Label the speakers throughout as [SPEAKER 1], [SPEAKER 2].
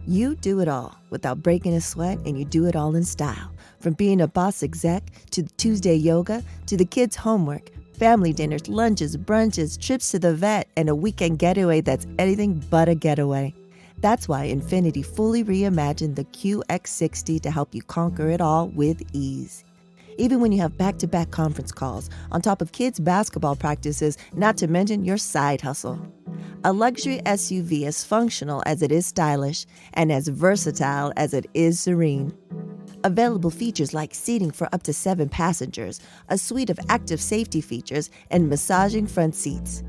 [SPEAKER 1] You do it all without breaking a sweat, and you do it all in style. From being a boss exec to the Tuesday yoga to the kids' homework, family dinners, lunches, brunches, trips to the vet, and a weekend getaway that's anything but a getaway. That's why Infiniti fully reimagined the QX60 to help you conquer it all with ease. Even when you have back-to-back conference calls, on top of kids' basketball practices, not to mention your side hustle. A luxury SUV as functional as it is stylish and as versatile as it is serene. Available features like seating for up to 7 passengers, a suite of active safety features, and massaging front seats.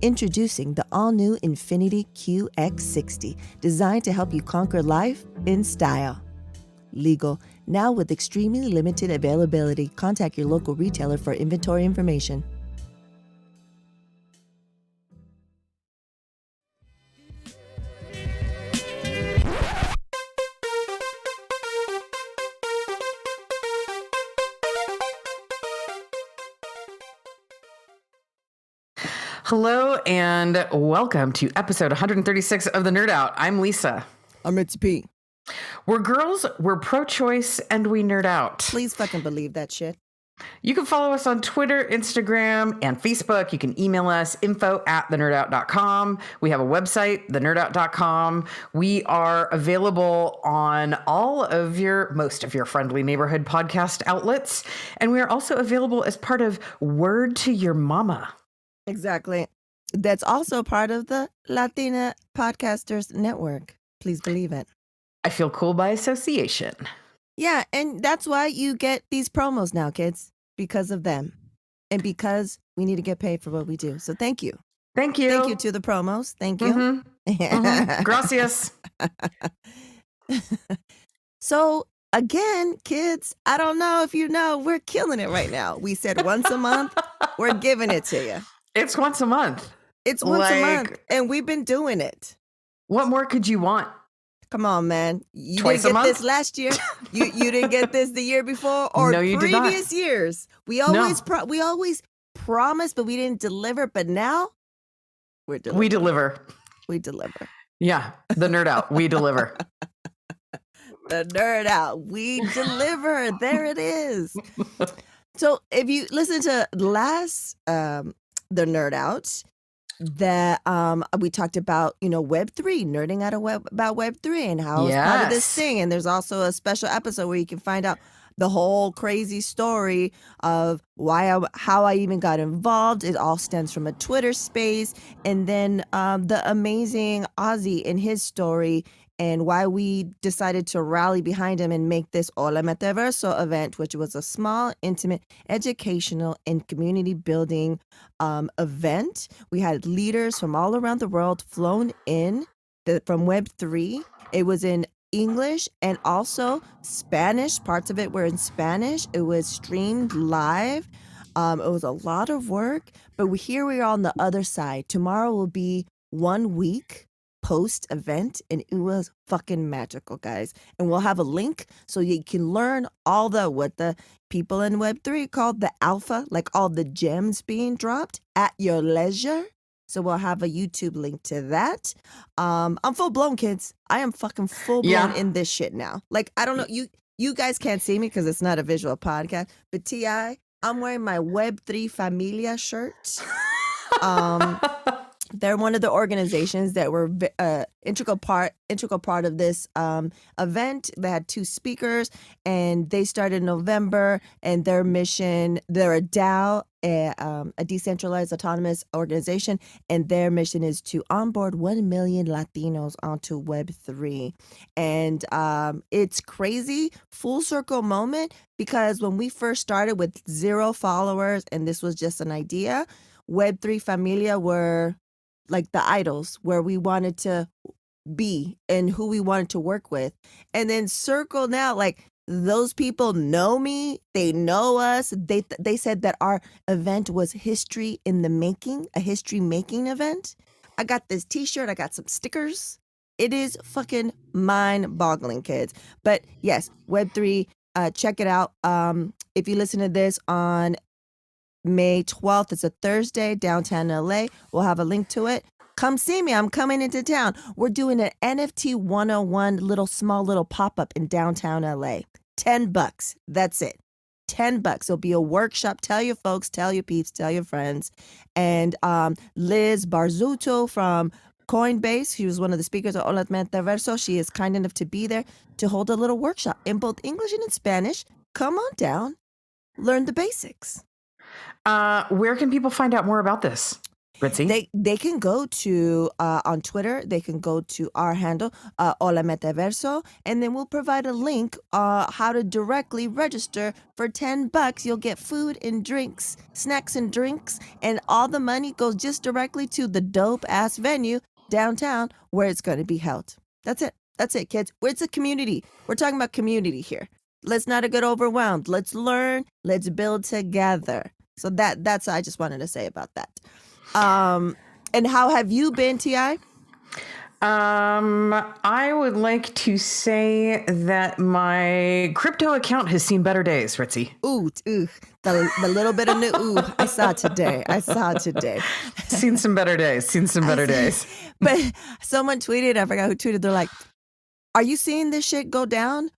[SPEAKER 1] Introducing the all-new Infiniti QX60, designed to help you conquer life in style. Legal, now with extremely limited availability. Contact your local retailer for inventory information.
[SPEAKER 2] Hello and welcome to episode 136 of The Nerd Out. I'm Lisa.
[SPEAKER 1] I'm Ritzy P.
[SPEAKER 2] We're girls, we're pro-choice, and we nerd out.
[SPEAKER 1] Please fucking believe that shit.
[SPEAKER 2] You can follow us on Twitter, Instagram, and Facebook. You can email us, info@thenerdout.com. We have a website, thenerdout.com. We are available on most of your friendly neighborhood podcast outlets. And we are also available as part of Word to Your Mama.
[SPEAKER 1] Exactly. That's also part of the Latina Podcasters Network. Please believe it.
[SPEAKER 2] I feel cool by association.
[SPEAKER 1] Yeah, and that's why you get these promos now, kids, because of them. And because we need to get paid for what we do. So thank you.
[SPEAKER 2] Thank you.
[SPEAKER 1] Thank you to the promos. Thank you.
[SPEAKER 2] Mm-hmm. Gracias.
[SPEAKER 1] So again, kids, I don't know if you know, we're killing it right now. We said once a month, we're giving it to you.
[SPEAKER 2] It's once a month.
[SPEAKER 1] It's once a month, and we've been doing it.
[SPEAKER 2] What more could you want?
[SPEAKER 1] Come on, man. You
[SPEAKER 2] Twice
[SPEAKER 1] didn't
[SPEAKER 2] a
[SPEAKER 1] get
[SPEAKER 2] month?
[SPEAKER 1] this last year. You didn't get this the year before or
[SPEAKER 2] No, you did not.
[SPEAKER 1] previous years. We always promised, but we didn't deliver. But now we're delivering.
[SPEAKER 2] We deliver.
[SPEAKER 1] We deliver.
[SPEAKER 2] Yeah, the Nerd Out. We deliver.
[SPEAKER 1] The Nerd Out. We deliver. There it is. So if you listen to last the Nerd Out, that we talked about, Web3, nerding out about Web3 and how it's part of this thing. And there's also a special episode where you can find out the whole crazy story of how I even got involved. It all stems from a Twitter space. And then the amazing Ozzy and his story and why we decided to rally behind him and make this Hola Metaverso event, which was a small, intimate, educational, and community building event. We had leaders from all around the world flown in from Web3. It was in English and also Spanish. Parts of it were in Spanish. It was streamed live. It was a lot of work, but here we are on the other side. Tomorrow will be 1 week post-event, and it was fucking magical, guys. And we'll have a link so you can learn all what the people in Web3 called the alpha, like all the gems being dropped at your leisure. So we'll have a YouTube link to that. I'm full-blown, kids. I am fucking full-blown in this shit now. Like, I don't know, you guys can't see me because it's not a visual podcast, but T.I., I'm wearing my Web3 Familia shirt. They're one of the organizations that were integral part of this event. They had 2 speakers, and they started in November. And their mission, they're a DAO, a decentralized autonomous organization, and their mission is to onboard 1 million Latinos onto Web3. And it's crazy, full circle moment, because when we first started with 0 followers, and this was just an idea, Web3 Familia were like the idols where we wanted to be and who we wanted to work with. And then circle now, like those people know me, they know us. They said that our event was history in the making, a history making event. I got this t-shirt, I got some stickers. It is fucking mind boggling, kids. But yes, Web3, check it out. If you listen to this on May 12th, it's a Thursday, downtown LA. We'll have a link to it. come see me. I'm coming into town. We're doing an NFT 101 small little pop-up in downtown LA. $10. That's it. $10. It'll be a workshop. Tell your folks, tell your peeps, tell your friends. And Liz Barzutto from Coinbase, she was one of the speakers at Hola Metaverso. She is kind enough to be there to hold a little workshop in both English and in Spanish. Come on down, learn the basics.
[SPEAKER 2] Where can people find out more about this, Ritzy?
[SPEAKER 1] They can go to on Twitter. They can go to our handle, Hola Metaverso, and then we'll provide a link how to directly register for $10. You'll get food and drinks, snacks and drinks, and all the money goes just directly to the dope ass venue downtown where it's going to be held. That's it. That's it, kids. It's a community. We're talking about community here. Let's not get overwhelmed. Let's learn. Let's build together. So that's I just wanted to say about that. And how have you been, T.I.?
[SPEAKER 2] I would like to say that my crypto account has seen better days, Ritzy.
[SPEAKER 1] Ooh, the little bit of new ooh I saw today.
[SPEAKER 2] Seen some better days.
[SPEAKER 1] But someone tweeted, I forgot who tweeted, they're like, are you seeing this shit go down?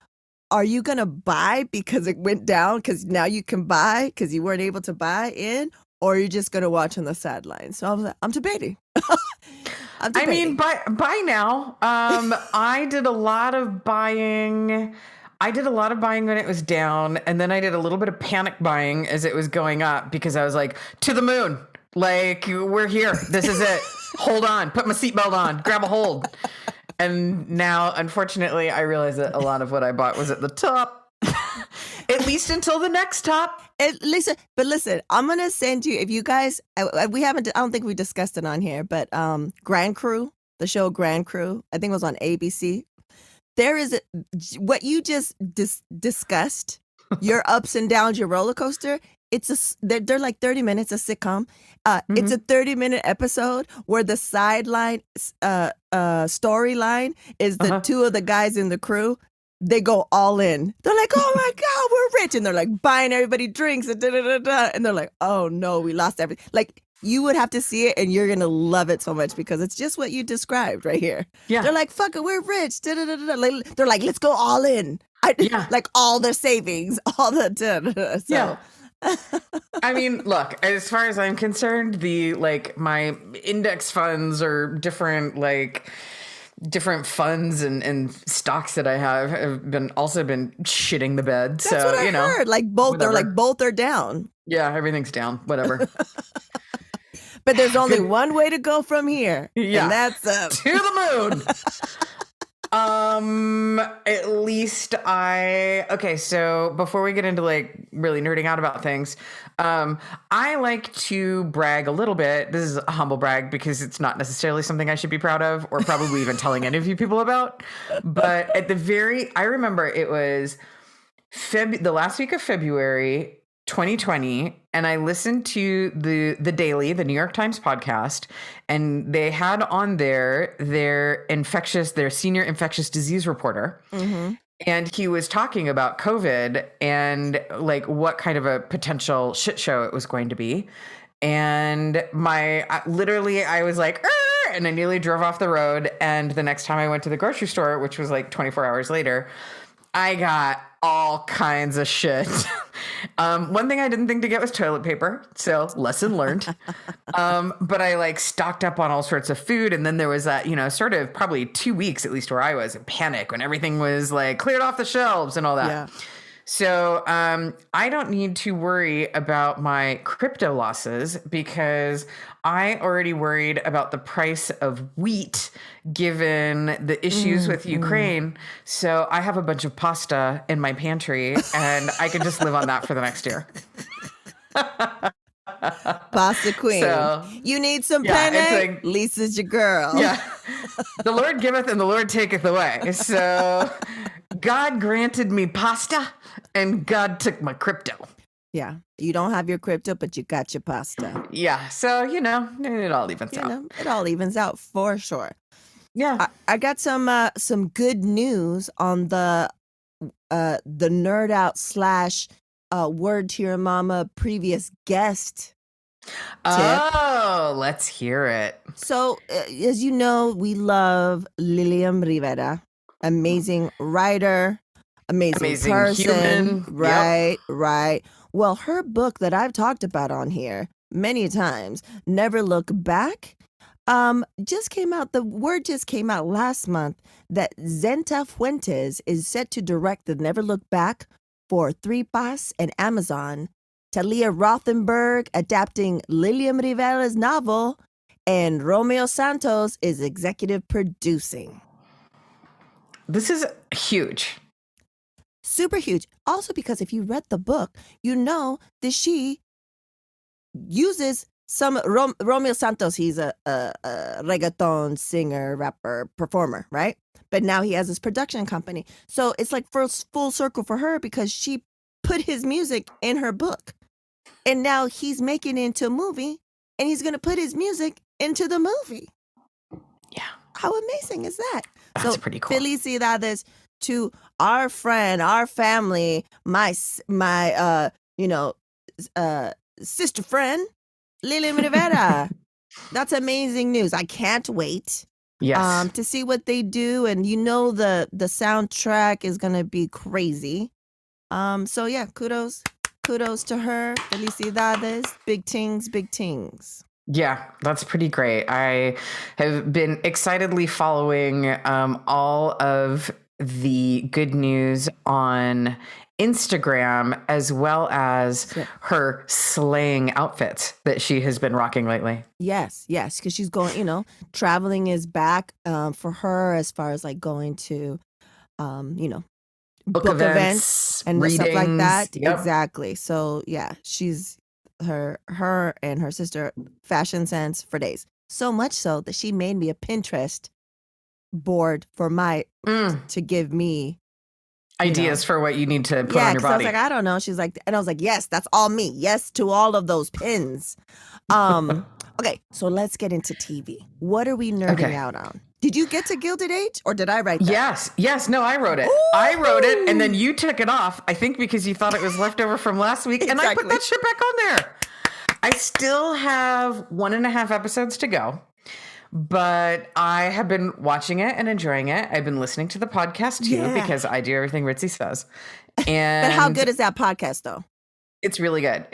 [SPEAKER 1] Are you going to buy because it went down because now you can buy because you weren't able to buy in? Or are you just going to watch on the sidelines? So I was like, I'm debating.
[SPEAKER 2] I mean, by now, I did a lot of buying. When it was down. And then I did a little bit of panic buying as it was going up because I was like, to the moon. Like, we're here. This is it. Hold on. Put my seatbelt on. Grab a hold. And now, unfortunately, I realize that a lot of what I bought was at the top. At least until the next top.
[SPEAKER 1] Listen, I'm going to send you, if you guys, I don't think we discussed it on here, but Grand Crew, the show Grand Crew, I think it was on ABC. There is what you just discussed, your ups and downs, your roller coaster. They're like 30 minutes, a sitcom. It's a 30-minute episode where the sideline storyline is the two of the guys in the crew. They go all in. They're like, oh my God, we're rich. And they're like buying everybody drinks and da-da-da-da. And they're like, oh no, we lost everything. Like, you would have to see it and you're going to love it so much because it's just what you described right here. Yeah. They're like, fuck it, we're rich. Da-da-da-da. They're like, let's go all in. Like all their savings, all the da-da-da. So.
[SPEAKER 2] Yeah. I mean, look, as far as I'm concerned, my index funds or different funds and stocks that I have been shitting the bed.
[SPEAKER 1] That's what I heard. Like both are down.
[SPEAKER 2] Yeah, everything's down. Whatever.
[SPEAKER 1] But there's only one way to go from here.
[SPEAKER 2] Yeah.
[SPEAKER 1] And that's up.
[SPEAKER 2] To the moon. At least so before we get into really nerding out about things, I like to brag a little bit. This is a humble brag because it's not necessarily something I should be proud of or probably even telling any of you people about. But I remember it was the last week of February 2020, and I listened to the Daily, the New York Times podcast, and they had on there their senior infectious disease reporter. Mm-hmm. And he was talking about COVID and what kind of a potential shit show it was going to be. And I was like, Arr! And I nearly drove off the road. And the next time I went to the grocery store, which was 24 hours later, I got all kinds of shit. One thing I didn't think to get was toilet paper. So lesson learned. But I stocked up on all sorts of food. And then there was that, sort of probably 2 weeks, at least where I was in panic when everything was cleared off the shelves and all that. Yeah. So I don't need to worry about my crypto losses because I already worried about the price of wheat given the issues with Ukraine. So I have a bunch of pasta in my pantry and I can just live on that for the next year.
[SPEAKER 1] Pasta queen. So, you need some penne? Lisa's your girl.
[SPEAKER 2] Yeah. The Lord giveth and the Lord taketh away. So God granted me pasta and God took my crypto.
[SPEAKER 1] Yeah. You don't have your crypto, but you got your pasta.
[SPEAKER 2] Yeah. So, it all evens out.
[SPEAKER 1] It all evens out for sure.
[SPEAKER 2] Yeah.
[SPEAKER 1] I got some good news on the nerd out / word to your mama previous guest tip.
[SPEAKER 2] Oh, let's hear it.
[SPEAKER 1] So, as you know, we love Lilliam Rivera, amazing writer, amazing
[SPEAKER 2] Amazing
[SPEAKER 1] person.
[SPEAKER 2] human.
[SPEAKER 1] Right, right. Well, her book that I've talked about on here many times, Never Look Back, just came out. The word just came out last month that Zenta Fuentes is set to direct the Never Look Back for Tripas and Amazon. Talia Rothenberg adapting Lilliam Rivera's novel, and Romeo Santos is executive producing.
[SPEAKER 2] This is huge.
[SPEAKER 1] Super huge. Also, because if you read the book, you know that she uses some Romeo Santos. He's a reggaeton singer, rapper, performer, right? But now he has his production company. So it's like full circle for her because she put his music in her book. And now he's making it into a movie and he's going to put his music into the movie.
[SPEAKER 2] Yeah.
[SPEAKER 1] How amazing is that?
[SPEAKER 2] That's pretty cool.
[SPEAKER 1] Felicidades to our friend, our family, my sister friend, Lilliam Rivera. That's amazing news. I can't wait.
[SPEAKER 2] Yes.
[SPEAKER 1] To see what they do, and the soundtrack is gonna be crazy. So yeah, kudos to her. Felicidades, big tings.
[SPEAKER 2] Yeah, that's pretty great. I have been excitedly following all of the good news on Instagram, as well as her slaying outfits that she has been rocking lately.
[SPEAKER 1] Yes, because she's going, traveling is back for her as far as like going to, book events and
[SPEAKER 2] readings,
[SPEAKER 1] stuff like that.
[SPEAKER 2] Yep.
[SPEAKER 1] Exactly. So yeah, she's her and her sister fashion sense for days. So much so that she made me a Pinterest board for to give me
[SPEAKER 2] ideas for what you need to put on your body.
[SPEAKER 1] I was like, I don't know. She's like, and I was like, yes, that's all me. Yes to all of those pins. Okay, so let's get into TV. What are we nerding out on? Did you get to Gilded Age, or did I write that?
[SPEAKER 2] Yes. No, I wrote it.
[SPEAKER 1] Ooh!
[SPEAKER 2] I wrote it, and then you took it off, I think because you thought it was leftover from last week, and I put that shit back on there. I still have 1.5 episodes to go, but I have been watching it and enjoying it. I've been listening to the podcast, too, because I do everything Ritzy says. And
[SPEAKER 1] but how good is that podcast, though?
[SPEAKER 2] It's really good.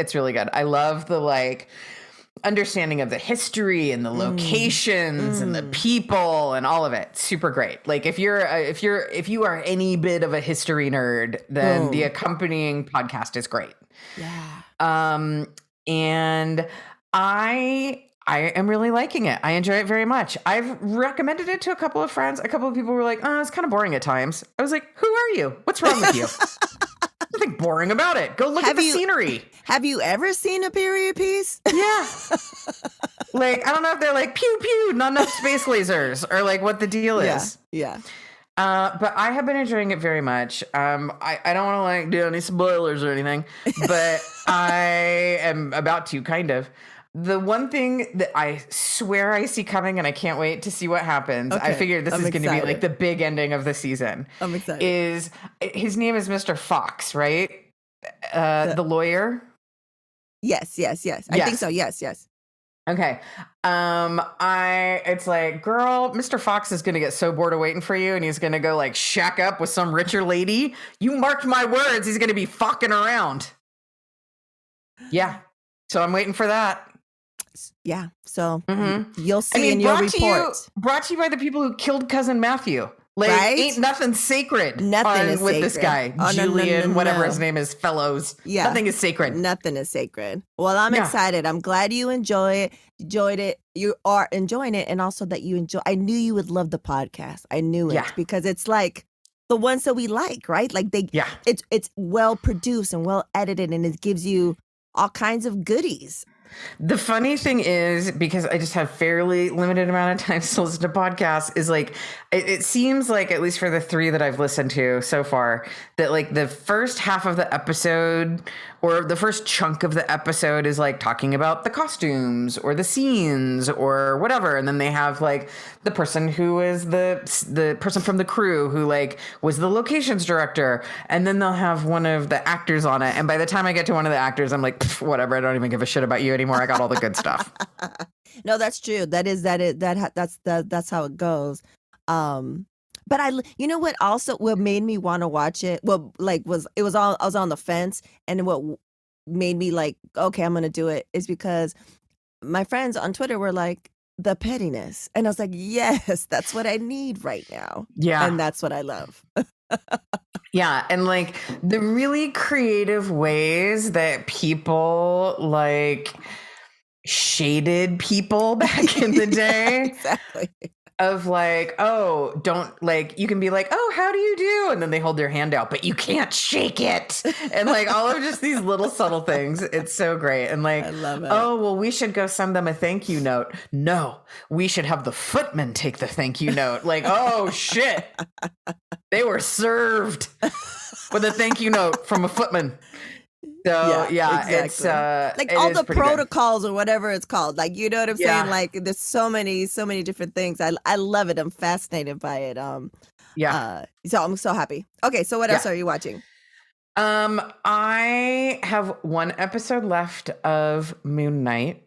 [SPEAKER 2] I love the, understanding of the history and the locations and the people and all of it. Super great. Like if you are any bit of a history nerd, then the accompanying podcast is great.
[SPEAKER 1] Yeah.
[SPEAKER 2] And I am really liking it. I enjoy it very much. I've recommended it to a couple of friends. A couple of people were like, "Oh, it's kind of boring at times." I was like, "Who are you? What's wrong with you?" Nothing boring about it. Go look at the scenery.
[SPEAKER 1] Have you ever seen a period piece?
[SPEAKER 2] Yeah. I don't know if they're like pew pew, not enough space lasers, or what the deal is.
[SPEAKER 1] Yeah.
[SPEAKER 2] But I have been enjoying it very much. I don't want to do any spoilers or anything, but I am about to kind of. The one thing that I swear I see coming, and I can't wait to see what happens. Okay. I figured this is going to be the big ending of the season.
[SPEAKER 1] I'm excited.
[SPEAKER 2] His name is Mr. Fox, right? The lawyer.
[SPEAKER 1] Yes. I think so. Yes.
[SPEAKER 2] Okay. It's like, girl, Mr. Fox is going to get so bored of waiting for you, and he's going to go shack up with some richer lady. You marked my words. He's going to be fucking around. Yeah. So I'm waiting for that.
[SPEAKER 1] Yeah. So you'll see in your report.
[SPEAKER 2] Brought to you by the people who killed Cousin Matthew.
[SPEAKER 1] Right?
[SPEAKER 2] Ain't nothing sacred.
[SPEAKER 1] Nothing is
[SPEAKER 2] with
[SPEAKER 1] sacred.
[SPEAKER 2] This guy, Julian, whatever his name is, Fellows.
[SPEAKER 1] Yeah.
[SPEAKER 2] Nothing is sacred.
[SPEAKER 1] Nothing is sacred. Well, I'm excited. I'm glad you enjoyed it. You are enjoying it, and also that you enjoy. I knew you would love the podcast. I knew it because it's like the ones that we like, right? It's well produced and well edited, and it gives you all kinds of goodies.
[SPEAKER 2] The funny thing is, because I just have fairly limited amount of time to listen to podcasts, is it seems like, at least for the 3 that I've listened to so far, that the first half of the episode or the first chunk of the episode is like talking about the costumes or the scenes or whatever. And then they have like the person who is the person from the crew who like was the locations director. And then they'll have one of the actors on it. And by the time I get to one of the actors, I'm like, whatever. I don't even give a shit about you anymore. I got all the good stuff.
[SPEAKER 1] No, that's true. That's how it goes. But you know what what made me want to watch it? Well, like I was on the fence, and what made me like, okay, I'm going to do it is because my friends on Twitter were like, the pettiness. And I was like, yes, that's what I need right now.
[SPEAKER 2] Yeah.
[SPEAKER 1] And that's what I love.
[SPEAKER 2] Yeah. And like the really creative ways that people like shaded people back in the day.
[SPEAKER 1] Exactly.
[SPEAKER 2] Of like, oh, don't like, you can be like, oh, how do you do? And then they hold their hand out, but you can't shake it. And like all of just these little subtle things. It's so great. And like,
[SPEAKER 1] I love it.
[SPEAKER 2] Oh, well, we should go send them a thank you note. No, we should have the footman take the thank you note. Like, oh shit. They were served with a thank you note from a footman. So yeah, exactly. It's
[SPEAKER 1] like all the protocols or whatever it's called. Like, you know what I'm saying? Like there's so many different things. I love it. I'm fascinated by it. So I'm so happy. Okay, so what else are you watching?
[SPEAKER 2] I have one episode left of Moon Knight.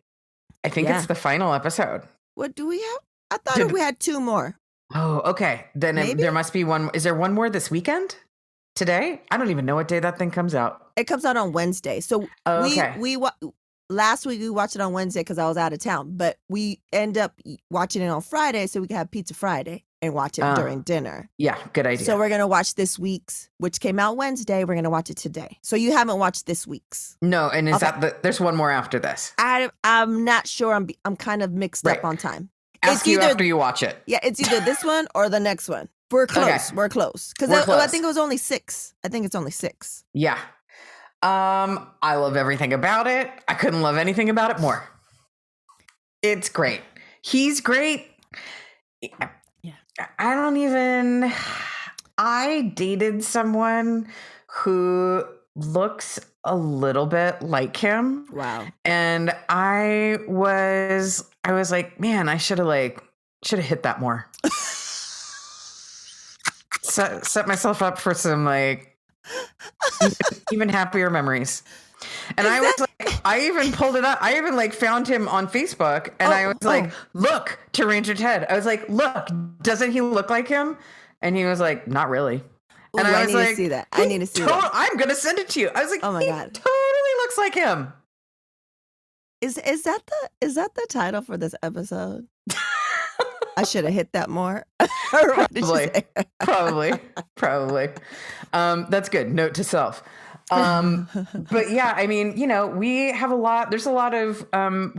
[SPEAKER 2] I think it's the final episode.
[SPEAKER 1] What do we have? I thought we had 2 more.
[SPEAKER 2] Oh, okay. Then there must be one. Is there one more this weekend? Today? I don't even know what day that thing comes out.
[SPEAKER 1] It comes out on Wednesday. So we last week we watched it on Wednesday because I was out of town, but we end up watching it on Friday so we can have Pizza Friday and watch it during dinner.
[SPEAKER 2] Yeah, good idea.
[SPEAKER 1] So we're going to watch this week's, which came out Wednesday. We're going to watch it today. So you haven't watched this week's.
[SPEAKER 2] No, and is that there's one more after this?
[SPEAKER 1] I'm not sure. I'm kind of mixed up on time.
[SPEAKER 2] Ask you after you watch it.
[SPEAKER 1] Yeah, it's either this one or the next one. We're close. Okay. We're close. Because I think it was only 6. I think it's only 6.
[SPEAKER 2] Yeah. I love everything about it. I couldn't love anything about it more. It's great. He's great. Yeah. I dated someone who looks a little bit like him.
[SPEAKER 1] Wow.
[SPEAKER 2] And I was like, man, I should have hit that more. Set myself up for some like even happier memories. And I even pulled it up. I even like found him on Facebook and I was like, look, to Ranger Ted. I was like, look, doesn't he look like him? And he was like, not really. And I was
[SPEAKER 1] like, to see that. I need to see that.
[SPEAKER 2] I'm going to send it to you. I was like, oh my God. Totally looks like him.
[SPEAKER 1] Is that the title for this episode? I should have hit that more.
[SPEAKER 2] Probably. That's good. Note to self. But yeah, I mean, we have there's a lot of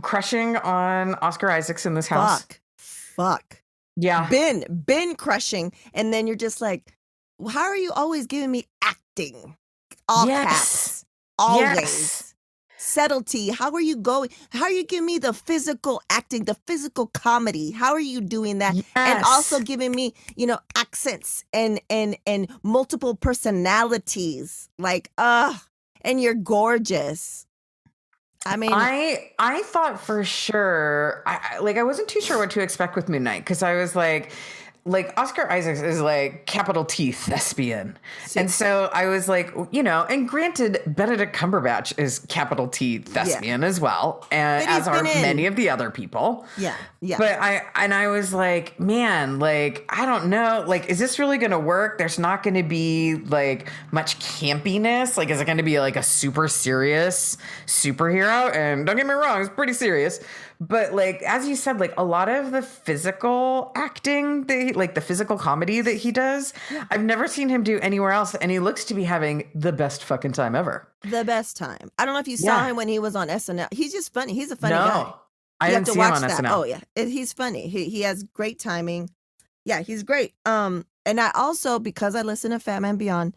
[SPEAKER 2] crushing on Oscar Isaacs in this house.
[SPEAKER 1] Fuck.
[SPEAKER 2] Yeah.
[SPEAKER 1] Been crushing. And then you're just like, how are you always giving me acting? All caps. Always. Yes. Subtlety. How are you going? How are you giving me the physical acting, the physical comedy? How are you doing that? Yes. And also giving me, accents and multiple personalities. Like, and you're gorgeous. I mean,
[SPEAKER 2] I thought for sure, I wasn't too sure what to expect with Moon Knight because I was like Oscar Isaacs is like capital T thespian. And so I was like, and granted, Benedict Cumberbatch is capital T thespian as well. And as are many of the other people.
[SPEAKER 1] Yeah. Yeah.
[SPEAKER 2] But I was like, man, like, I don't know. Like, is this really going to work? There's not going to be like much campiness. Like, is it going to be like a super serious superhero? And don't get me wrong, it's pretty serious. But like, as you said, like a lot of the physical acting, the physical comedy that he does, I've never seen him do anywhere else. And he looks to be having the best fucking time ever.
[SPEAKER 1] The best time. I don't know if you saw him when he was on SNL. He's just funny. He's a funny guy.
[SPEAKER 2] I didn't see him on SNL.
[SPEAKER 1] Oh yeah. He's funny. He has great timing. Yeah, he's great. And I also, because I listen to Fat Man Beyond,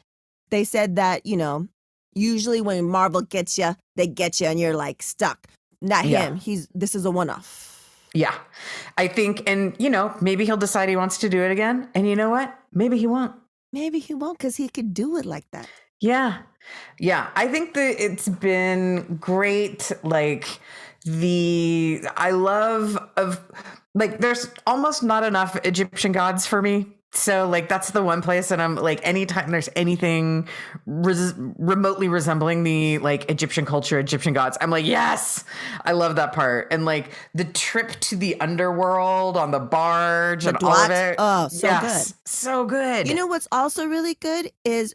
[SPEAKER 1] they said that, usually when Marvel gets you, they get you and you're like stuck. Not him. This is a one-off.
[SPEAKER 2] Yeah. I think, and maybe he'll decide he wants to do it again. And you know what? Maybe he won't.
[SPEAKER 1] Maybe he won't because he could do it like that.
[SPEAKER 2] Yeah. Yeah. I think that it's been great. Like I love like, there's almost not enough Egyptian gods for me. So like, that's the one place that I'm like, anytime there's anything remotely resembling the like Egyptian culture, Egyptian gods, I'm like, yes, I love that part. And like the trip to the underworld on the barge and all of it.
[SPEAKER 1] Oh, so
[SPEAKER 2] yes,
[SPEAKER 1] good.
[SPEAKER 2] so good.
[SPEAKER 1] You know what's also really good is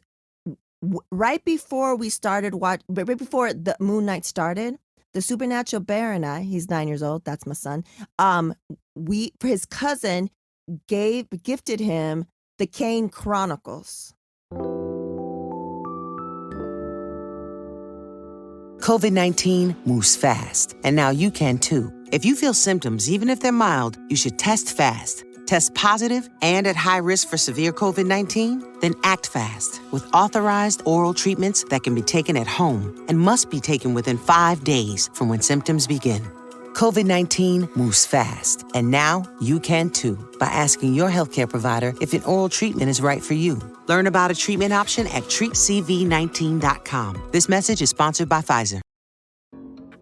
[SPEAKER 1] right before we started right before the Moon Knight started, the Supernatural Bear and I, he's 9 years old, that's my son. For his cousin gifted him the Kane Chronicles.
[SPEAKER 3] COVID-19 moves fast, and now you can too. If you feel symptoms, even if they're mild, you should test fast. Test positive and at high risk for severe COVID-19? Then act fast with authorized oral treatments that can be taken at home and must be taken within 5 days from when symptoms begin. COVID-19 moves fast, and now you can too by asking your healthcare provider if an oral treatment is right for you. Learn about a treatment option at treatcv19.com. This message is sponsored by Pfizer.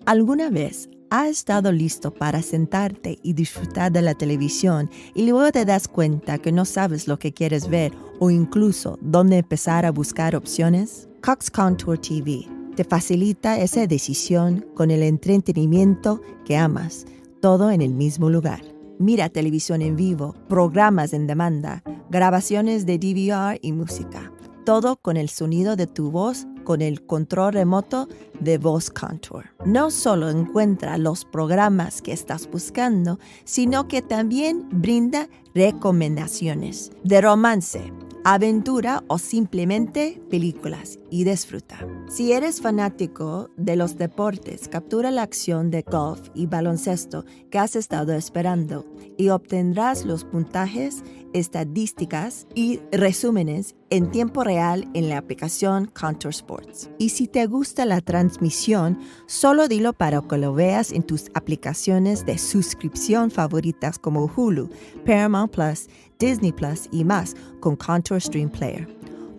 [SPEAKER 1] ¿Alguna vez has estado listo para sentarte y disfrutar de la televisión y luego te das cuenta que no sabes lo que quieres ver o incluso dónde empezar a buscar opciones? Cox Contour TV te facilita esa decisión con el entretenimiento que amas, todo en el mismo lugar. Mira televisión en vivo, programas en demanda, grabaciones de DVR y música. Todo con el sonido de tu voz con el control remoto de Voz Contour. No solo encuentra los programas que estás buscando, sino que también brinda recomendaciones de romance, aventura o simplemente películas y disfruta. Si eres fanático de los deportes, captura la acción de golf y baloncesto que has estado esperando y obtendrás los puntajes, estadísticas y resúmenes en tiempo real en la aplicación Contour Sports. Y si te gusta la transmisión, solo dilo para que lo veas en tus aplicaciones de suscripción favoritas como Hulu, Paramount Plus, Disney Plus y más con Contour Stream Player.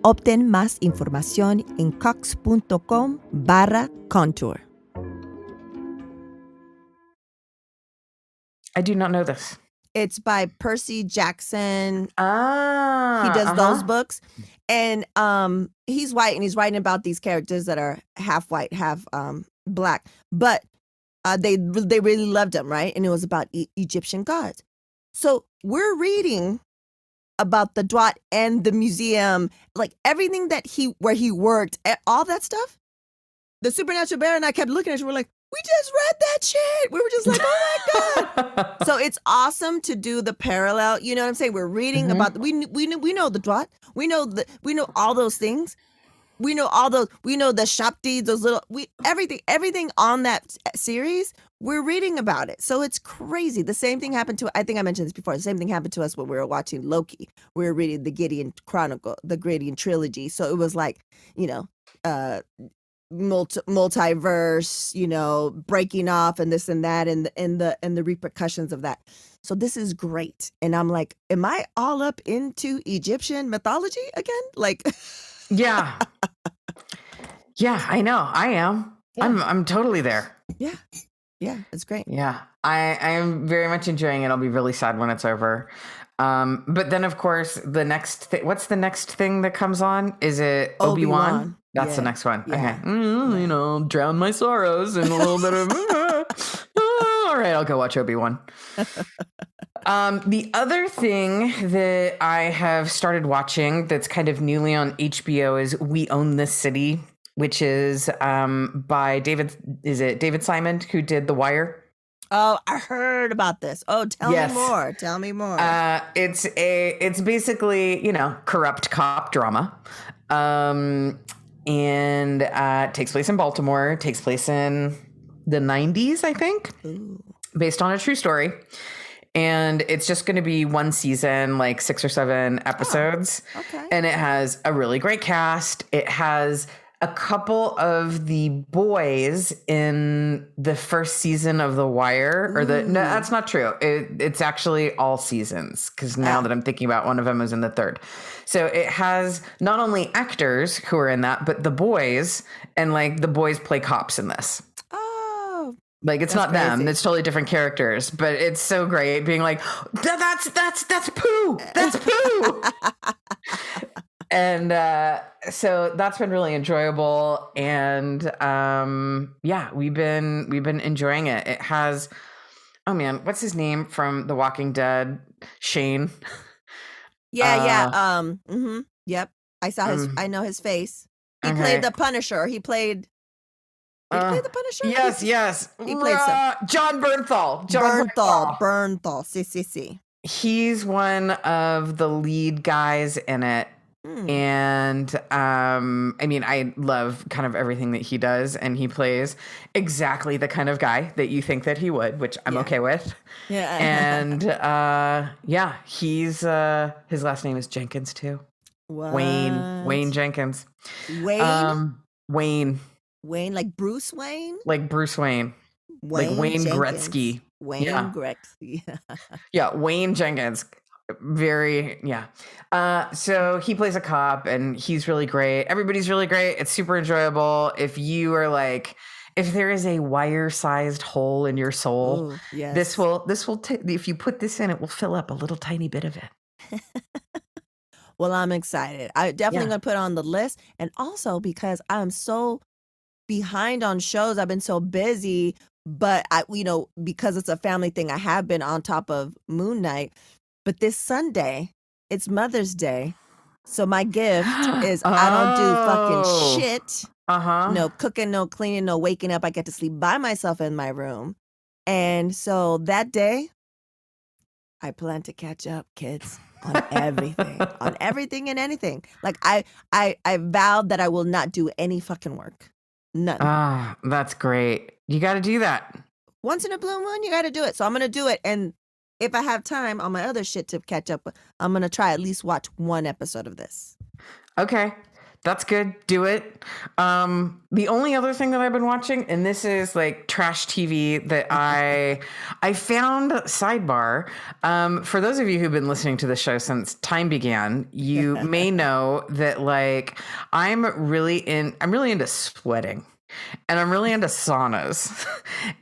[SPEAKER 1] Obtén más información en cox.com/contour.
[SPEAKER 2] I do not know this.
[SPEAKER 1] It's by Percy Jackson.
[SPEAKER 2] Ah,
[SPEAKER 1] he does those books, and he's white, and he's writing about these characters that are half white, half black. But they really loved him, right? And it was about Egyptian gods. So we're reading about the Dwat and the museum, like everything where he worked, all that stuff. The Supernatural Bear and I kept looking at you. We're like, we just read that shit. We were just like, oh my God. So it's awesome to do the parallel. You know what I'm saying? We're reading about, we know the Dwat. We know all those things. We know the Shapti, those little, everything on that series, we're reading about it. So it's crazy. The same thing happened to, I think I mentioned this before, the same thing happened to us when we were watching Loki. We were reading the Gideon Chronicle, the Gideon trilogy. So it was like, multiverse, breaking off and this and that and the repercussions of that. So this is great. And I'm like, am I all up into Egyptian mythology again? Like,
[SPEAKER 2] yeah. Yeah, I know. I am. Yeah. I'm totally there.
[SPEAKER 1] Yeah. Yeah, it's great.
[SPEAKER 2] Yeah. I am very much enjoying it. I'll be really sad when it's over. But then of course the next what's the next thing that comes on? Is it Obi-Wan? That's the next one. Yeah. Okay. Drown my sorrows in a little bit of all right, I'll go watch Obi-Wan. The other thing that I have started watching that's kind of newly on HBO is We Own This City, which is by David Simon, who did The Wire.
[SPEAKER 1] Oh, I heard about this. Oh, tell me more. Tell me more.
[SPEAKER 2] It's basically, corrupt cop drama. And takes place in Baltimore, takes place in the 90s, I think. Ooh. Based on a true story. And it's just going to be one season, like 6 or 7 episodes.
[SPEAKER 1] Oh, okay.
[SPEAKER 2] And it has a really great cast. It has a couple of the boys in the first season of The Wire, no, that's not true. It's actually all seasons, because now that I'm thinking about, one of them was in the third. So it has not only actors who are in that, but the boys, and like the boys play cops in this.
[SPEAKER 1] Oh,
[SPEAKER 2] like it's not crazy. Them. It's totally different characters, but it's so great being like, that's poo. That's poo. And so that's been really enjoyable. And yeah, we've been enjoying it. It has, oh man, what's his name from The Walking Dead? Shane.
[SPEAKER 1] Yeah. Yep. I saw his. I know his face. He played the Punisher. He played the Punisher.
[SPEAKER 2] Yes.
[SPEAKER 1] He played
[SPEAKER 2] John Bernthal.
[SPEAKER 1] Bernthal. See.
[SPEAKER 2] He's one of the lead guys in it. And I mean, I love kind of everything that he does, and he plays exactly the kind of guy that you think that he would, which I'm okay with.
[SPEAKER 1] Yeah.
[SPEAKER 2] And yeah, he's his last name is Jenkins too.
[SPEAKER 1] What?
[SPEAKER 2] Wayne Jenkins.
[SPEAKER 1] Wayne, like Bruce Wayne?
[SPEAKER 2] Like Bruce Wayne. Like Wayne Jenkins. Gretzky.
[SPEAKER 1] Gretzky.
[SPEAKER 2] Yeah, Wayne Jenkins. So he plays a cop, and he's really great. Everybody's really great. It's super enjoyable. If you are like, if there is a wire-sized hole in your soul, this will if you put this in, it will fill up a little tiny bit of it.
[SPEAKER 1] Well, I'm excited. I definitely gonna put it on the list, and also because I'm so behind on shows, I've been so busy. But because it's a family thing, I have been on top of Moon Knight. But this Sunday, it's Mother's Day. So my gift is I don't do fucking shit. No cooking, no cleaning, no waking up. I get to sleep by myself in my room. And so that day, I plan to catch up, kids, on everything. On everything and anything. Like I vowed that I will not do any fucking work. None.
[SPEAKER 2] That's great. You got to do that.
[SPEAKER 1] Once in a blue moon, you got to do it. So I'm going to do it. And if I have time on my other shit to catch up, I'm going to try at least watch one episode of this.
[SPEAKER 2] Okay. That's good. Do it. The only other thing that I've been watching, and this is like trash TV that I found, sidebar. For those of you who've been listening to the show since time began, you may know that like I'm really into sweating. And I'm really into saunas.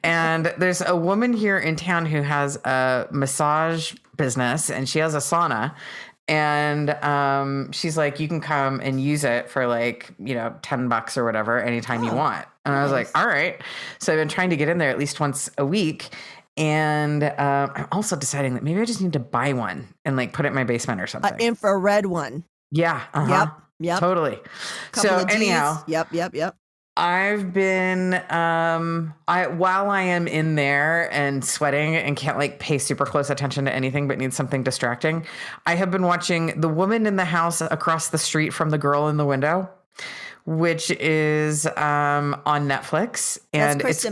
[SPEAKER 2] And there's a woman here in town who has a massage business, and she has a sauna. And she's like, you can come and use it for like, $10 or whatever, anytime you want. And I was like, all right. So I've been trying to get in there at least once a week. And I'm also deciding that maybe I just need to buy one and like put it in my basement or something.
[SPEAKER 1] An infrared one.
[SPEAKER 2] Yeah. Yep. Totally. So anyhow.
[SPEAKER 1] Yep.
[SPEAKER 2] I've been, while I am in there and sweating and can't like pay super close attention to anything but need something distracting, I have been watching The Woman in the House Across the Street from the Girl in the Window, which is on Netflix. And
[SPEAKER 1] that's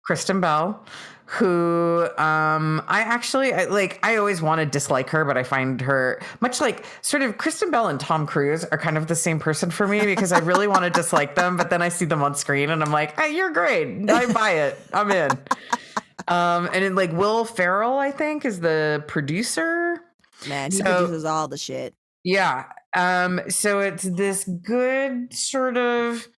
[SPEAKER 2] Kristen Bell, who I always want to dislike her, but I find her much like sort of Kristen Bell and Tom Cruise are kind of the same person for me, because I really want to dislike them, but then I see them on screen and I'm like, hey, you're great. I buy it. I'm in. And then like Will Ferrell, I think, is the producer.
[SPEAKER 1] Man, he produces all the shit.
[SPEAKER 2] Yeah. So it's this good sort of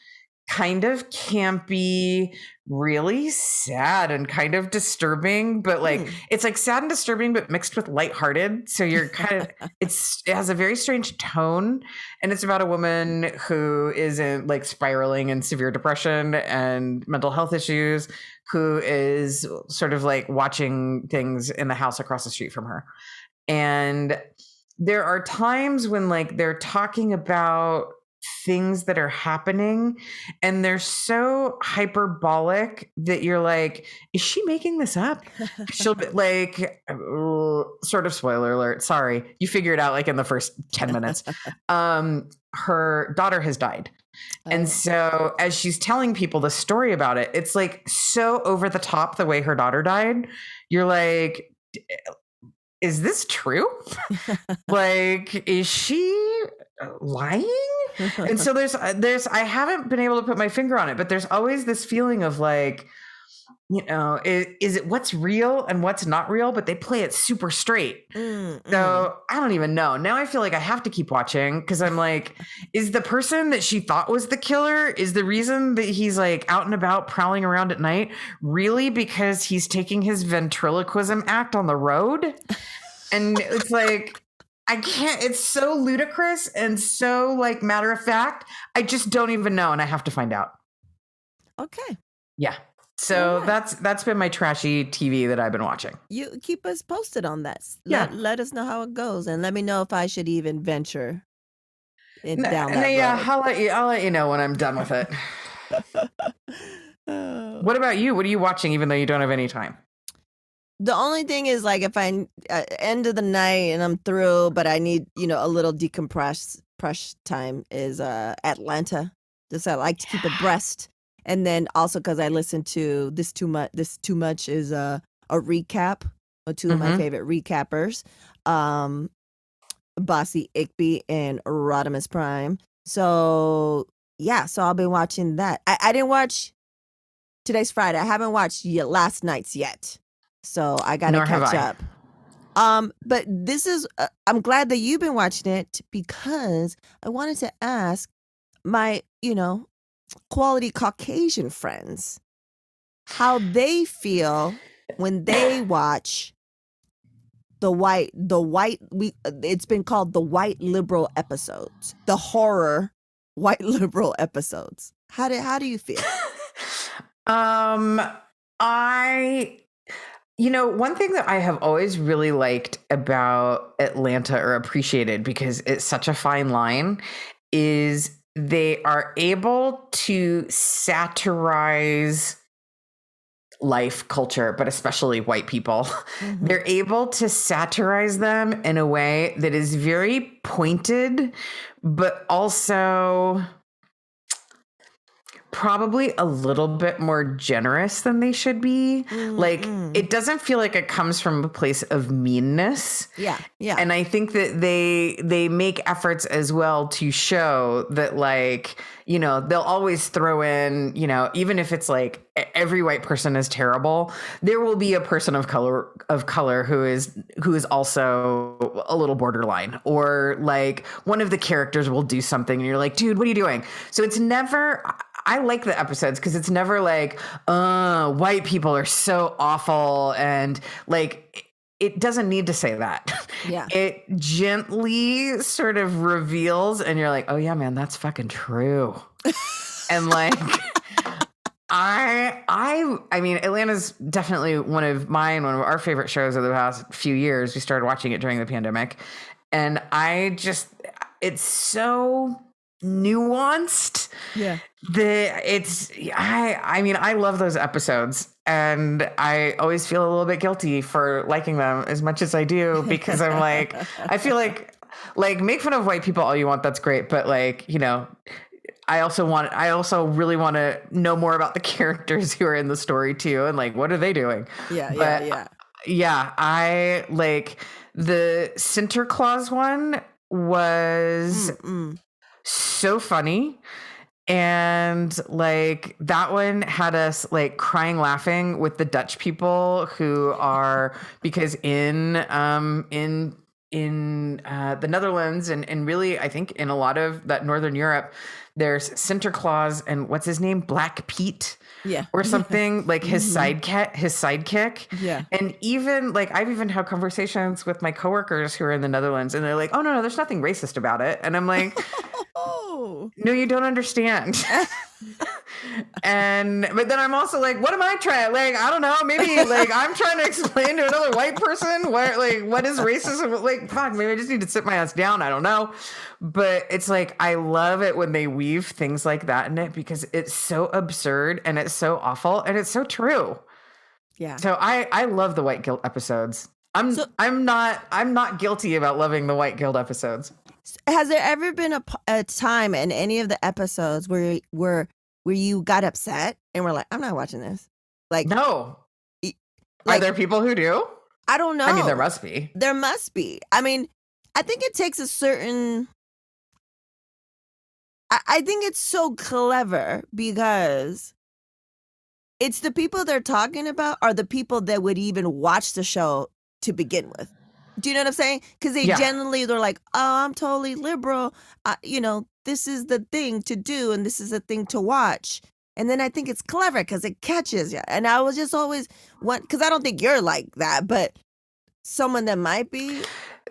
[SPEAKER 2] kind of campy, really sad and kind of disturbing, but like it's like sad and disturbing but mixed with lighthearted. So you're kind of it has a very strange tone, and it's about a woman who is in like spiraling in severe depression and mental health issues, who is sort of like watching things in the house across the street from her. And there are times when like they're talking about things that are happening and they're so hyperbolic that you're like, is she making this up? She'll be like, sort of spoiler alert. Sorry. You figure it out like in the first 10 minutes. Her daughter has died. And so as she's telling people the story about it, it's like so over the top the way her daughter died. You're like, is this true? Like, is she lying? And so there's I haven't been able to put my finger on it, but there's always this feeling of like, is it what's real and what's not real, but they play it super straight. So I don't even know. Now I feel like I have to keep watching because I'm like, is the person that she thought was the killer, is the reason that he's like out and about prowling around at night really because he's taking his ventriloquism act on the road? And it's like, I can't, it's so ludicrous and so like matter of fact. I just don't even know. And I have to find out.
[SPEAKER 1] Okay.
[SPEAKER 2] Yeah. So
[SPEAKER 1] right.
[SPEAKER 2] that's been my trashy TV that I've been watching.
[SPEAKER 1] You keep us posted on that.
[SPEAKER 2] Yeah.
[SPEAKER 1] Let us know how it goes, and let me know if I should even venture down that road.
[SPEAKER 2] Yeah, I'll let you know when I'm done with it. What about you? What are you watching even though you don't have any time?
[SPEAKER 1] The only thing is like if I end of the night and I'm through, but I need, a little decompress time is Atlanta. Just I like to keep abreast. And then also because I listen to This Too Much is a recap of two of my favorite recappers, Bossy Igby and Rodimus Prime. So yeah, so I'll be watching that. I didn't watch, today's Friday. I haven't watched last night's yet. So I got to catch up. But this is, I'm glad that you've been watching it because I wanted to ask my, quality Caucasian friends how they feel when they watch it's been called the white liberal episodes, the horror white liberal episodes. How do you feel?
[SPEAKER 2] One thing that I have always really liked about Atlanta or appreciated because it's such a fine line is they are able to satirize life, culture, but especially white people. They're able to satirize them in a way that is very pointed, but also probably a little bit more generous than they should be. Like it doesn't feel like it comes from a place of meanness.
[SPEAKER 1] Yeah.
[SPEAKER 2] And I think that they make efforts as well to show that like, they'll always throw in, even if it's like every white person is terrible, there will be a person of color who is also a little borderline, or like one of the characters will do something and you're like, dude, what are you doing? So it's never, I like the episodes because it's never like, white people are so awful. And like, it doesn't need to say that.
[SPEAKER 1] Yeah.
[SPEAKER 2] It gently sort of reveals and you're like, oh yeah, man, that's fucking true. And like, I mean, Atlanta's definitely one of our favorite shows of the past few years. We started watching it during the pandemic. And it's so nuanced.
[SPEAKER 1] Yeah.
[SPEAKER 2] I love those episodes and I always feel a little bit guilty for liking them as much as I do because I'm like, I feel like make fun of white people all you want. That's great. But like, I also really want to know more about the characters who are in the story too. And like, what are they doing?
[SPEAKER 1] Yeah.
[SPEAKER 2] I like the Sinterklaas one was so funny. And like that one had us like crying laughing with the Dutch people who are, because in the Netherlands and really I think in a lot of that Northern Europe, there's Sinterklaas and what's his name? Black Pete.
[SPEAKER 1] Yeah.
[SPEAKER 2] Or something like his sidekick.
[SPEAKER 1] Yeah.
[SPEAKER 2] And even like I've even had conversations with my coworkers who are in the Netherlands and they're like, oh no, there's nothing racist about it. And I'm like, no, you don't understand. But then I'm also like, what am I trying? Like, I don't know, maybe like I'm trying to explain to another white person what is racism? Like, fuck, maybe I just need to sit my ass down. I don't know. But it's like, I love it when they weave things like that in it because it's so absurd and it's so awful and it's so true.
[SPEAKER 1] Yeah.
[SPEAKER 2] So I love the white guilt episodes. I'm not guilty about loving the white guilt episodes.
[SPEAKER 1] Has there ever been a time in any of the episodes where you got upset and were like, I'm not watching this? Like,
[SPEAKER 2] no. Are there people who do?
[SPEAKER 1] I don't know.
[SPEAKER 2] I mean, there must be.
[SPEAKER 1] There must be. I mean, I think it takes a certain I think it's so clever because it's the people they're talking about are the people that would even watch the show to begin with. Do you know what I'm saying? Because they generally, they're like, oh, I'm totally liberal. This is the thing to do and this is the thing to watch. And then I think it's clever because it catches you. And I was just always because I don't think you're like that, but someone that might be.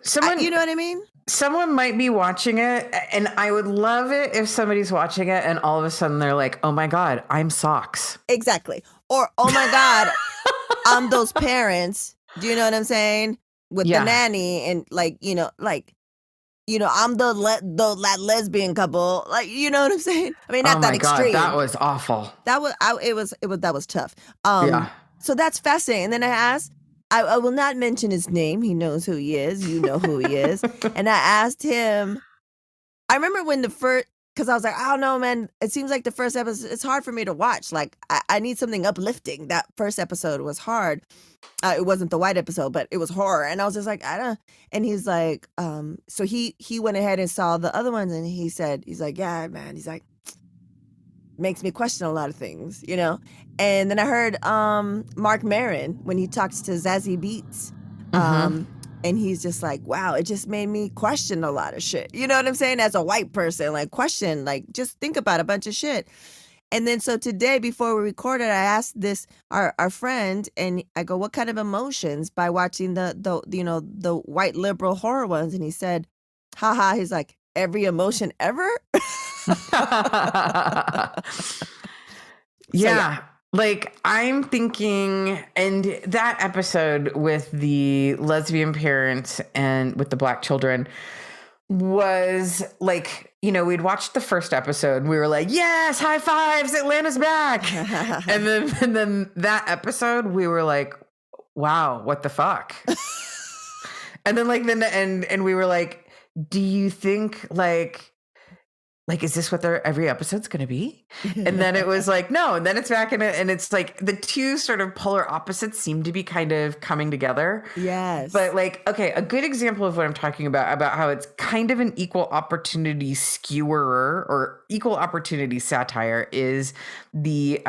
[SPEAKER 1] You know what I mean?
[SPEAKER 2] Someone might be watching it, and I would love it if somebody's watching it and all of a sudden they're like, oh my God, I'm socks.
[SPEAKER 1] Exactly. Or, oh my God, I'm those parents. Do you know what I'm saying? With the nanny and I'm that lesbian couple. Like, you know what I'm saying? I mean, not that extreme.
[SPEAKER 2] God, that was awful.
[SPEAKER 1] That was tough. So that's fascinating. And then I asked, I will not mention his name. He knows who he is. You know who he is. And I asked him, I remember when because I was like, I don't know, man. It seems like the first episode, it's hard for me to watch. Like, I need something uplifting. That first episode was hard. It wasn't the white episode, but it was horror. And I was just like, I don't. And he's like, so he went ahead and saw the other ones. And he's like, yeah, man. He's like, makes me question a lot of things, And then I heard Mark Maron when he talks to Zazie Beetz. And he's just like, wow, it just made me question a lot of shit. You know what I'm saying? As a white person, like question, like just think about a bunch of shit. And then so today, before we recorded, I asked our friend, and I go, what kind of emotions by watching the white liberal horror ones? And he said, haha, he's like, every emotion ever?
[SPEAKER 2] Yeah. Like, I'm thinking, and that episode with the lesbian parents and with the Black children was like, we'd watched the first episode and we were like, yes, high fives, Atlanta's back. and then that episode, we were like, wow, what the fuck? And then and we were like, do you think like, is this what every episode's going to be? And then it was like, no. And then it's back in it. And it's like the two sort of polar opposites seem to be kind of coming together.
[SPEAKER 1] Yes.
[SPEAKER 2] But like, okay, a good example of what I'm talking about how it's kind of an equal opportunity skewerer or equal opportunity satire is the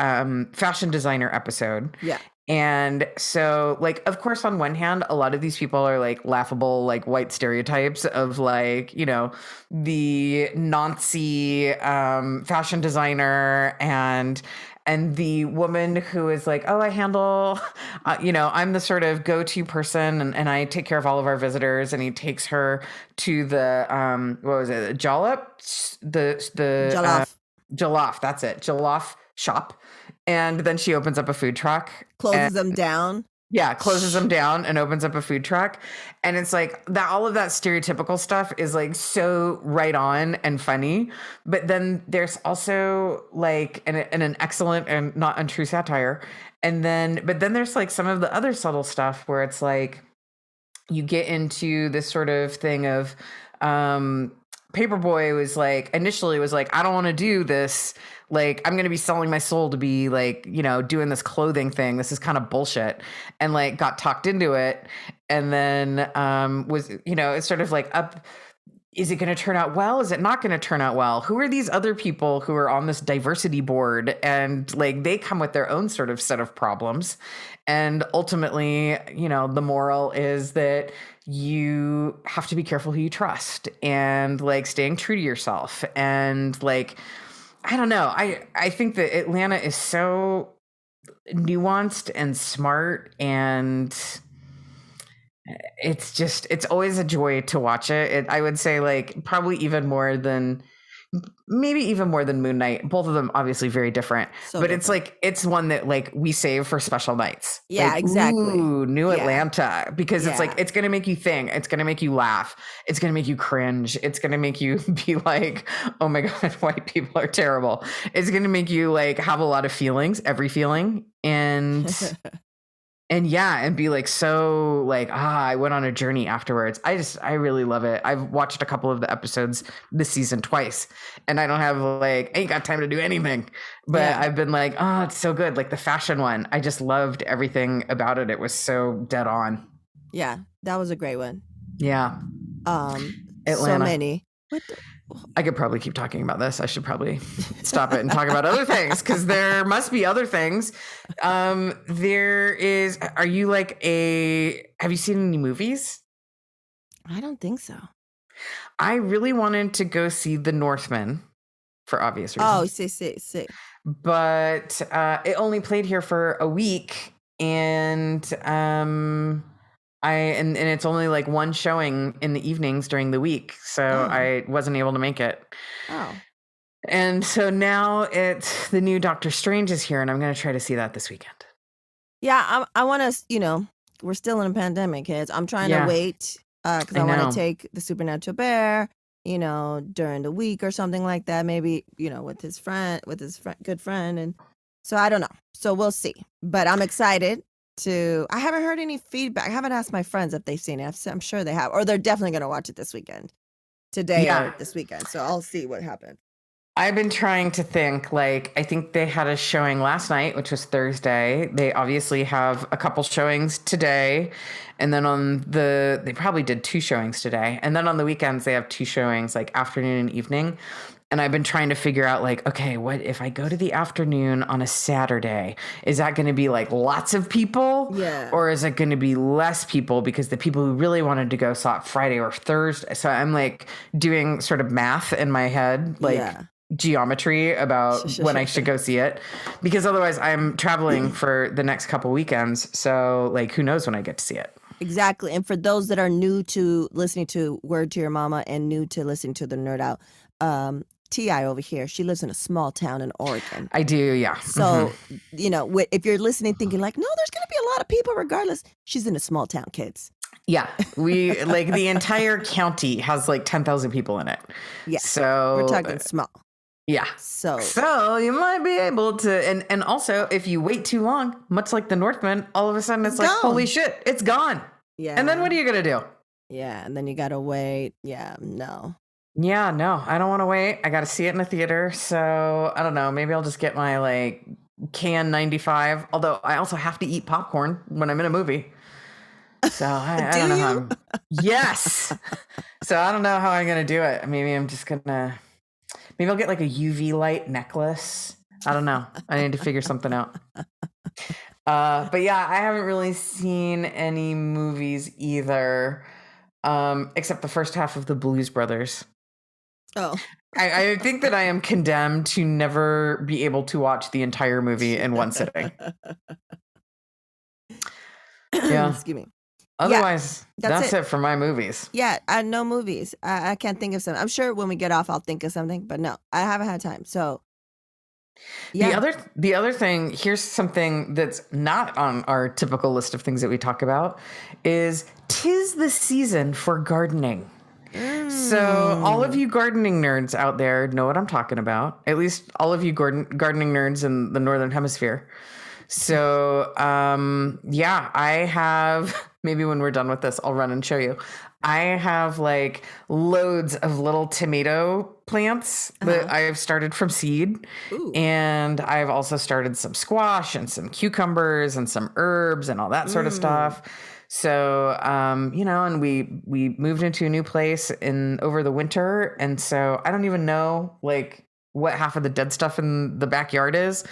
[SPEAKER 2] fashion designer episode.
[SPEAKER 1] Yeah.
[SPEAKER 2] And so, like, of course, on one hand, a lot of these people are like laughable, like white stereotypes of like, the Nazi fashion designer and the woman who is like, oh, I handle, I'm the sort of go-to person and I take care of all of our visitors. And he takes her to the, what was it? Jollof, Jollof. That's it. Jollof shop. And then she opens up a food truck.
[SPEAKER 1] Closes them down.
[SPEAKER 2] Yeah, closes them down and opens up a food truck. And it's like that, all of that stereotypical stuff is like so right on and funny. But then there's also like an excellent and not untrue satire. But then there's like some of the other subtle stuff where it's like you get into this sort of thing of Paperboy was like, initially was like, I don't want to do this. Like, I'm going to be selling my soul to be like, doing this clothing thing. This is kind of bullshit. And like got talked into it. And then was, it's sort of like is it going to turn out well? Is it not going to turn out well? Who are these other people who are on this diversity board? And like, they come with their own sort of set of problems. And ultimately, the moral is that you have to be careful who you trust and like staying true to yourself. And like, I don't know. I think that Atlanta is so nuanced and smart, and it's always a joy to watch it. I would say like probably maybe even more than Moon Knight. Both of them obviously very different, but different. It's like, it's one that like we save for special nights.
[SPEAKER 1] Yeah,
[SPEAKER 2] like,
[SPEAKER 1] exactly.
[SPEAKER 2] Ooh, new Atlanta, because it's like, it's going to make you think, it's going to make you laugh. It's going to make you cringe. It's going to make you be like, oh my God, white people are terrible. It's going to make you like have a lot of feelings, every feeling. And be like, so like, I went on a journey afterwards. I really love it. I've watched a couple of the episodes this season twice, and I don't have I ain't got time to do anything, but I've been like, oh, it's so good. Like the fashion one, I just loved everything about it. It was so dead on.
[SPEAKER 1] Yeah, that was a great one.
[SPEAKER 2] Yeah.
[SPEAKER 1] Atlanta. So many. What?
[SPEAKER 2] I could probably keep talking about this. I should probably stop it and talk about other things because there must be other things. There is. Are you like have you seen any movies?
[SPEAKER 1] I don't think so.
[SPEAKER 2] I really wanted to go see The Northman for obvious reasons.
[SPEAKER 1] Oh, see.
[SPEAKER 2] But it only played here for a week, and and it's only like one showing in the evenings during the week, so I wasn't able to make it.
[SPEAKER 1] Oh.
[SPEAKER 2] And so now it's the new Doctor Strange is here, and I'm going to try to see that this weekend.
[SPEAKER 1] Yeah, I want to, we're still in a pandemic, kids. I'm trying to wait because I want to take the Supernatural Bear, during the week or something like that. Maybe, with his good friend. And so I don't know. So we'll see. But I'm excited I haven't heard any feedback. I haven't asked my friends if they've seen it. I'm sure they have, or they're definitely going to watch it this weekend, today or this weekend. So I'll see what happens.
[SPEAKER 2] I've been trying to think, I think they had a showing last night, which was Thursday. They obviously have a couple showings today. And then they probably did 2 showings today. And then on the weekends, they have 2 showings, afternoon and evening. And I've been trying to figure out, okay, what if I go to the afternoon on a Saturday? Is that going to be lots of people?
[SPEAKER 1] Yeah.
[SPEAKER 2] Or is it going to be less people because the people who really wanted to go saw it Friday or Thursday? So I'm doing sort of math in my head, geometry about when I should go see it, because otherwise I'm traveling for the next couple weekends. So who knows when I get to see it?
[SPEAKER 1] Exactly. And for those that are new to listening to Word to Your Mama and new to listening to the Nerd Out, T.I. over here, she lives in a small town in Oregon.
[SPEAKER 2] I do, yeah.
[SPEAKER 1] So, if you're listening thinking no, there's going to be a lot of people regardless, she's in a small town, kids.
[SPEAKER 2] Yeah, we the entire county has 10,000 people in it.
[SPEAKER 1] Yeah,
[SPEAKER 2] so
[SPEAKER 1] we're talking small.
[SPEAKER 2] Yeah. So you might be able to, and also if you wait too long, much like the Northman, all of a sudden it's holy shit, it's gone.
[SPEAKER 1] Yeah.
[SPEAKER 2] And then what are you going to do?
[SPEAKER 1] Yeah. And then you got to wait. Yeah. No.
[SPEAKER 2] Yeah, no, I don't want to wait. I got to see it in the theater. So I don't know. Maybe I'll just get my can 95. Although I also have to eat popcorn when I'm in a movie. So I don't know how. Yes. So I don't know how I'm going to do it. Maybe I'm just going to. Maybe I'll get a UV light necklace. I don't know. I need to figure something out. But yeah, I haven't really seen any movies either, except the first half of the Blues Brothers.
[SPEAKER 1] Oh.
[SPEAKER 2] I think that I am condemned to never be able to watch the entire movie in one sitting. Yeah.
[SPEAKER 1] Excuse me.
[SPEAKER 2] Otherwise, that's it for my movies.
[SPEAKER 1] Yeah, no movies. I can't think of something. I'm sure when we get off, I'll think of something, but no, I haven't had time. So, yeah.
[SPEAKER 2] The other thing, here's something that's not on our typical list of things that we talk about, is 'tis the season for gardening. So all of you gardening nerds out there know what I'm talking about. At least all of you gardening nerds in the Northern Hemisphere. So, I have, maybe when we're done with this, I'll run and show you. I have loads of little tomato plants that I've started from seed.
[SPEAKER 1] Ooh.
[SPEAKER 2] And I've also started some squash and some cucumbers and some herbs and all that sort of stuff. So, and we moved into a new place over the winter. And so I don't even know what half of the dead stuff in the backyard is.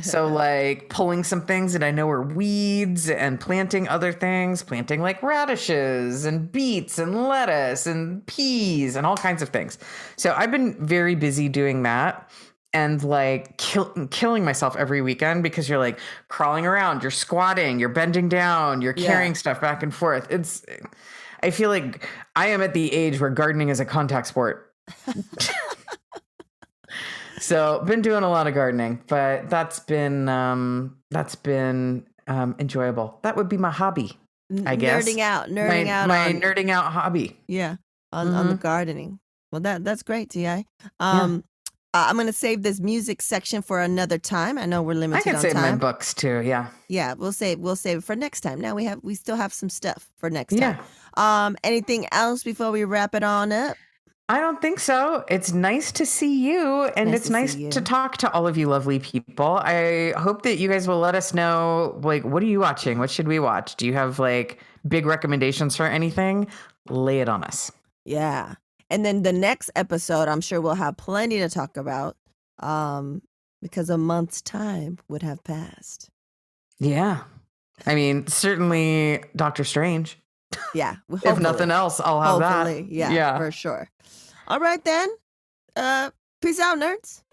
[SPEAKER 2] So pulling some things that I know are weeds and planting other things, planting radishes and beets and lettuce and peas and all kinds of things. So I've been very busy doing that and killing myself every weekend because you're crawling around, you're squatting, you're bending down, you're carrying stuff back and forth. I feel like I am at the age where gardening is a contact sport. So been doing a lot of gardening, but that's been enjoyable. That would be my hobby, I guess.
[SPEAKER 1] Nerding out.
[SPEAKER 2] My nerding out hobby.
[SPEAKER 1] Yeah, on the gardening. Well, that's great, T.I. I'm going to save this music section for another time. I know we're limited on time.
[SPEAKER 2] I can save my books too. Yeah.
[SPEAKER 1] Yeah, we'll save it for next time. Now we still have some stuff for next time. Anything else before we wrap it on up?
[SPEAKER 2] I don't think so. It's nice to see you, and it's nice to talk to all of you lovely people. I hope that you guys will let us know, what are you watching? What should we watch? Do you have big recommendations for anything? Lay it on us.
[SPEAKER 1] Yeah. And then the next episode, I'm sure we'll have plenty to talk about because a month's time would have passed.
[SPEAKER 2] Yeah. I mean, certainly Doctor Strange.
[SPEAKER 1] Yeah.
[SPEAKER 2] If nothing else, I'll have that.
[SPEAKER 1] Yeah, for sure. All right, then. Peace out, nerds.